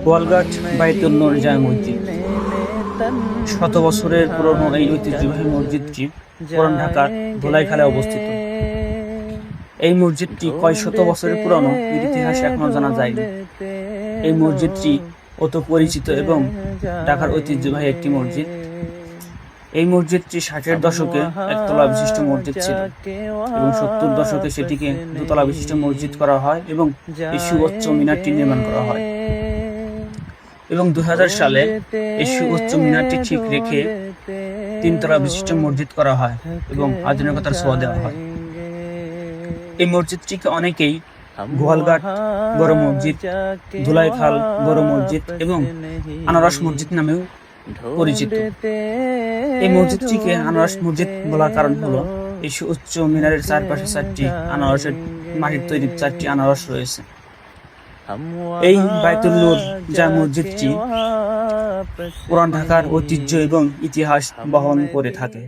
গোয়ালঘাট বাইতুল নূর জামে মসজিদ। শত বছরের পুরনো এই ঐতিহ্যবাহী মসজিদটি পুরান ঢাকার ধোলাইখালে অবস্থিত। এই মসজিদটি কয় শত বছরের পুরনো এর ইতিহাস এখনো জানা যায়নি। এই মসজিদটি অত পরিচিত এবং ঢাকার ঐতিহ্যবাহী একটি মসজিদ। এই মসজিদটি 60-এর দশকে একতলা বিশিষ্ট মসজিদ ছিল এবং 70 দশকে সেটিকে দুতলা বিশিষ্ট মসজিদ করা হয় এবং এই সুউচ্চ মিনারটি নির্মাণ করা হয় এবং 2000 সালে এই সুউচ্চ মিনারটি ঠিক রেখে 3 তলা বিশিষ্ট মসজিদ করা হয় এবং আধুনিকতার ছোঁয়া দেওয়া হয়। এই মসজিদটিকে অনেকেই গোয়ালঘাট বড় মসজিদ, ধোলাইখাল বড় মসজিদ এবং আনারস মসজিদ নামেও পরিচিত। এই মসজিদটিকে আনারস মসজিদ বলার কারণ হলো এই সুউচ্চ মিনারের চারপাশে 4টি আনারসের মাটির তৈরি 4টি আনারস রয়েছে। এই বাইতুল নূর জামে মসজিদটি পুরান ঢাকার ঐতিহ্য এবং ইতিহাস বহন করে থাকে।